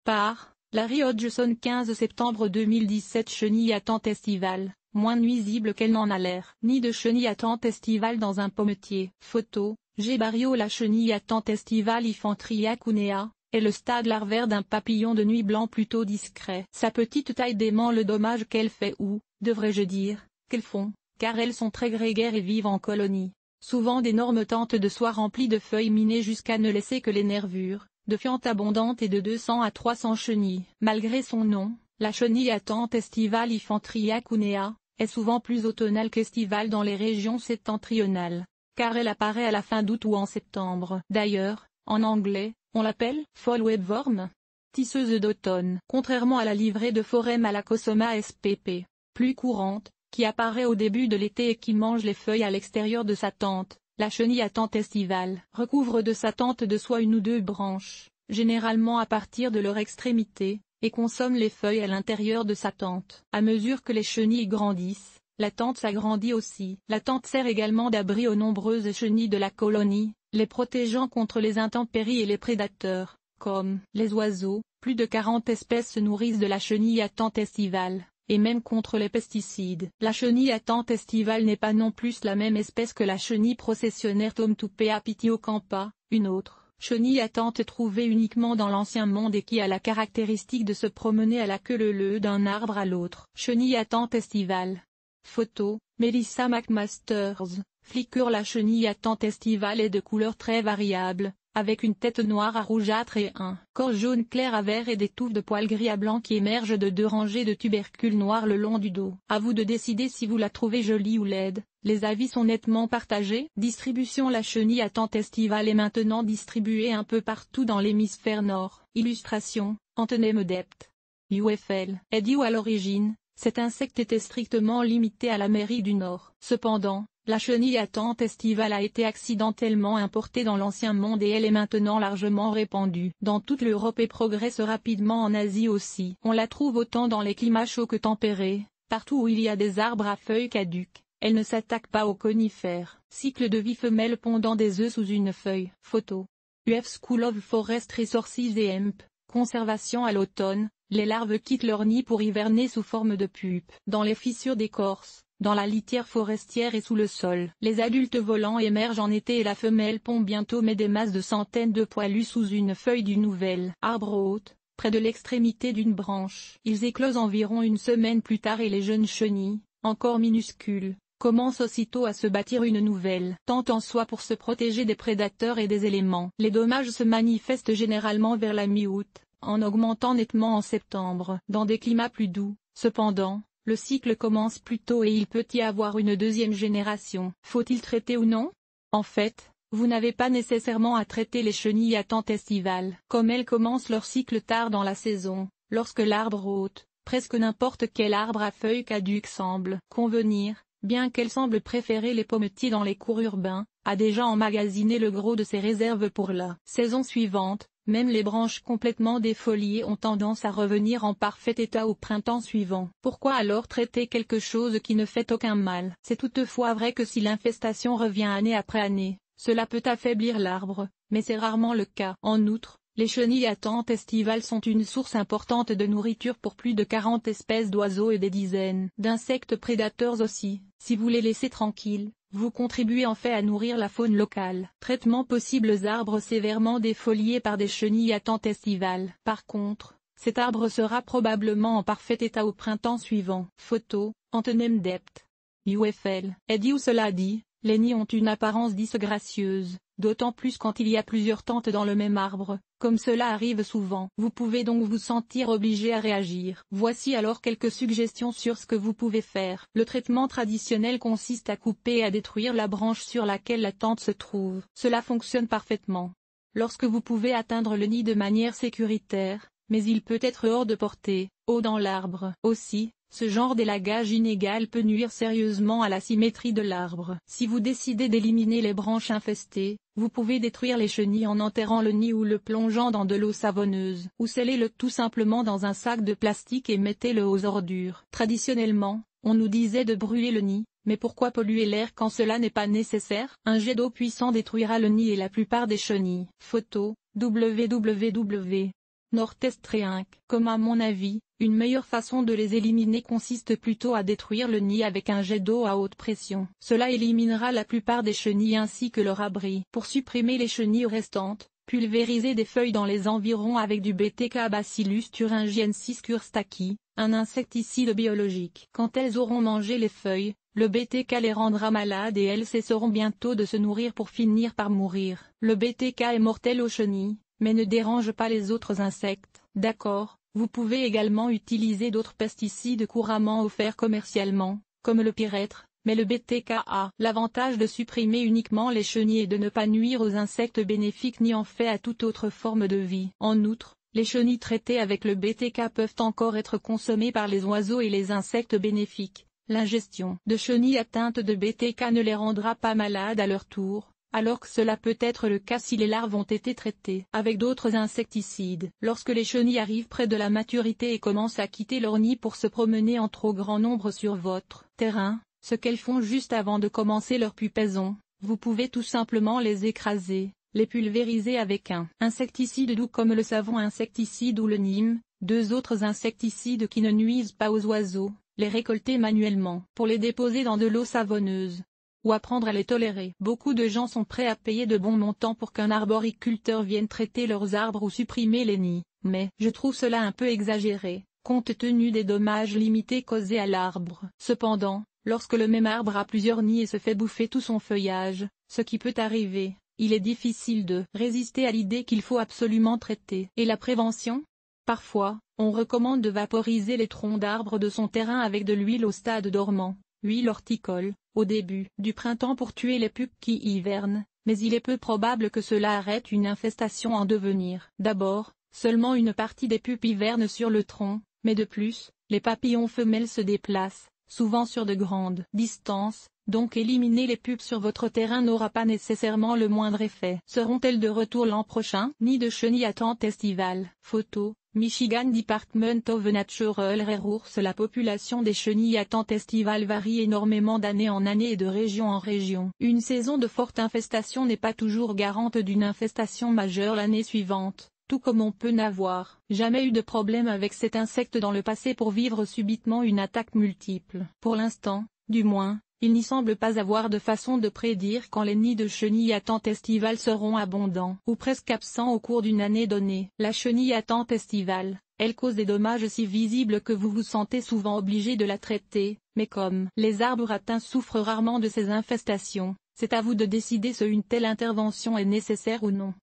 Par Larry Hodgson 15 septembre 2017. Chenille à tente estivale, moins nuisible qu'elle n'en a l'air. Nid de chenille à tente estivale dans un pommetier. Photo, G. Barriot. La chenille à tente estivale Hyphantria cunea est le stade larvaire d'un papillon de nuit blanc plutôt discret. Sa petite taille dément le dommage qu'elle fait ou, devrais-je dire, qu'elles font, car elles sont très grégaires et vivent en colonie. Souvent d'énormes tentes de soie remplies de feuilles minées jusqu'à ne laisser que les nervures, de fientes abondantes et de 200 à 300 chenilles. Malgré son nom, la chenille à tente estivale Hyphantria cunea est souvent plus automnale qu'estivale dans les régions septentrionales, car elle apparaît à la fin d'août ou en septembre. D'ailleurs, en anglais, on l'appelle « fall webworm », tisseuse d'automne. Contrairement à la livrée de forêt Malacosoma spp, plus courante, qui apparaît au début de l'été et qui mange les feuilles à l'extérieur de sa tente, la chenille à tente estivale recouvre de sa tente de soie une ou deux branches, généralement à partir de leur extrémité, et consomme les feuilles à l'intérieur de sa tente. À mesure que les chenilles grandissent, la tente s'agrandit aussi. La tente sert également d'abri aux nombreuses chenilles de la colonie, les protégeant contre les intempéries et les prédateurs, comme les oiseaux. Plus de 40 espèces se nourrissent de la chenille à tente estivale, et même contre les pesticides. La chenille à tente estivale n'est pas non plus la même espèce que la chenille processionnaire Tomtupea pithiocampa, une autre chenille à tente trouvée uniquement dans l'Ancien Monde et qui a la caractéristique de se promener à la queue leu-leu d'un arbre à l'autre. Chenille à tente estivale. Photo, Melissa McMasters. Flicker. La chenille à tente estivale est de couleur très variable, avec une tête noire à rougeâtre et un corps jaune clair à vert et des touffes de poils gris à blanc qui émergent de deux rangées de tubercules noirs le long du dos. À vous de décider si vous la trouvez jolie ou laide, les avis sont nettement partagés. Distribution. La chenille à tente estivale est maintenant distribuée un peu partout dans l'hémisphère nord. Illustration, Antonem Dept. UFL. Idiot. À l'origine, cet insecte était strictement limité à l'Amérique du Nord. Cependant, la chenille à tente estivale a été accidentellement importée dans l'Ancien Monde et elle est maintenant largement répandue dans toute l'Europe et progresse rapidement en Asie aussi. On la trouve autant dans les climats chauds que tempérés, partout où il y a des arbres à feuilles caduques. Elle ne s'attaque pas aux conifères. Cycle de vie: femelle pondant des œufs sous une feuille. Photo. UF School of Forest Resources et Hemp. Conservation. À l'automne, les larves quittent leur nid pour hiverner sous forme de pupe dans les fissures d'écorce, dans la litière forestière et sous le sol. Les adultes volants émergent en été et la femelle pond bientôt met des masses de centaines de poilus sous une feuille du nouvel arbre haute, près de l'extrémité d'une branche. Ils éclosent environ une semaine plus tard et les jeunes chenilles, encore minuscules, commencent aussitôt à se bâtir une nouvelle tente en soie pour se protéger des prédateurs et des éléments. Les dommages se manifestent généralement vers la mi-août, en augmentant nettement en septembre. Dans des climats plus doux, cependant, le cycle commence plus tôt et il peut y avoir une deuxième génération. Faut-il traiter ou non? En fait, vous n'avez pas nécessairement à traiter les chenilles à tente estivale. Comme elles commencent leur cycle tard dans la saison, lorsque l'arbre hôte, presque n'importe quel arbre à feuilles caduques semble convenir, bien qu'elle semble préférer les pommetiers dans les cours urbains, a déjà emmagasiné le gros de ses réserves pour la saison suivante. Même les branches complètement défoliées ont tendance à revenir en parfait état au printemps suivant. Pourquoi alors traiter quelque chose qui ne fait aucun mal? C'est toutefois vrai que si l'infestation revient année après année, cela peut affaiblir l'arbre, mais c'est rarement le cas. En outre, les chenilles à tente estivale sont une source importante de nourriture pour plus de 40 espèces d'oiseaux et des dizaines d'insectes prédateurs aussi. Si vous les laissez tranquilles, vous contribuez en fait à nourrir la faune locale. Traitement possible: arbres sévèrement défoliés par des chenilles à tente estivale. Par contre, cet arbre sera probablement en parfait état au printemps suivant. Photo, Antonem Dept. UFL. Idiot. Cela dit, les nids ont une apparence disgracieuse, d'autant plus quand il y a plusieurs tentes dans le même arbre, comme cela arrive souvent. Vous pouvez donc vous sentir obligé à réagir. Voici alors quelques suggestions sur ce que vous pouvez faire. Le traitement traditionnel consiste à couper et à détruire la branche sur laquelle la tente se trouve. Cela fonctionne parfaitement lorsque vous pouvez atteindre le nid de manière sécuritaire, mais il peut être hors de portée, haut dans l'arbre. Aussi, ce genre d'élagage inégal peut nuire sérieusement à la symétrie de l'arbre. Si vous décidez d'éliminer les branches infestées, vous pouvez détruire les chenilles en enterrant le nid ou le plongeant dans de l'eau savonneuse. Ou scellez-le tout simplement dans un sac de plastique et mettez-le aux ordures. Traditionnellement, on nous disait de brûler le nid, mais pourquoi polluer l'air quand cela n'est pas nécessaire? Un jet d'eau puissant détruira le nid et la plupart des chenilles. Photo, www. Nord-Est Comme à mon avis, une meilleure façon de les éliminer consiste plutôt à détruire le nid avec un jet d'eau à haute pression. Cela éliminera la plupart des chenilles ainsi que leur abri. Pour supprimer les chenilles restantes, pulvérisez des feuilles dans les environs avec du BTK Bacillus thuringiensis Kurstaki, un insecticide biologique. Quand elles auront mangé les feuilles, le BTK les rendra malades et elles cesseront bientôt de se nourrir pour finir par mourir. Le BTK est mortel aux chenilles, mais ne dérange pas les autres insectes. D'accord, vous pouvez également utiliser d'autres pesticides couramment offerts commercialement, comme le pyrètre, mais le BTK a l'avantage de supprimer uniquement les chenilles et de ne pas nuire aux insectes bénéfiques ni en fait à toute autre forme de vie. En outre, les chenilles traitées avec le BTK peuvent encore être consommées par les oiseaux et les insectes bénéfiques. L'ingestion de chenilles atteintes de BTK ne les rendra pas malades à leur tour, alors que cela peut être le cas si les larves ont été traitées avec d'autres insecticides. Lorsque les chenilles arrivent près de la maturité et commencent à quitter leur nid pour se promener en trop grand nombre sur votre terrain, ce qu'elles font juste avant de commencer leur pupaison, vous pouvez tout simplement les écraser, les pulvériser avec un insecticide doux comme le savon insecticide ou le neem, deux autres insecticides qui ne nuisent pas aux oiseaux, les récolter manuellement pour les déposer dans de l'eau savonneuse, ou apprendre à les tolérer. Beaucoup de gens sont prêts à payer de bons montants pour qu'un arboriculteur vienne traiter leurs arbres ou supprimer les nids, mais je trouve cela un peu exagéré, compte tenu des dommages limités causés à l'arbre. Cependant, lorsque le même arbre a plusieurs nids et se fait bouffer tout son feuillage, ce qui peut arriver, il est difficile de résister à l'idée qu'il faut absolument traiter. Et la prévention ? Parfois, on recommande de vaporiser les troncs d'arbres de son terrain avec de l'huile au stade dormant, huile horticole, au début du printemps pour tuer les pupes qui hivernent, mais il est peu probable que cela arrête une infestation en devenir. D'abord, seulement une partie des pupes hivernent sur le tronc, mais de plus, les papillons femelles se déplacent, souvent sur de grandes distances, donc éliminer les pupes sur votre terrain n'aura pas nécessairement le moindre effet. Seront-elles de retour l'an prochain? Nid de chenilles à tente estivale. Photo, Michigan Department of Natural Resources. La population des chenilles à tente estivale varie énormément d'année en année et de région en région. Une saison de forte infestation n'est pas toujours garante d'une infestation majeure l'année suivante. Tout comme on peut n'avoir jamais eu de problème avec cet insecte dans le passé pour vivre subitement une attaque multiple. Pour l'instant, du moins, il n'y semble pas avoir de façon de prédire quand les nids de chenilles à tente estivale seront abondants ou presque absents au cours d'une année donnée. La chenille à tente estivale, elle cause des dommages si visibles que vous vous sentez souvent obligé de la traiter, mais comme les arbres atteints souffrent rarement de ces infestations, c'est à vous de décider si une telle intervention est nécessaire ou non.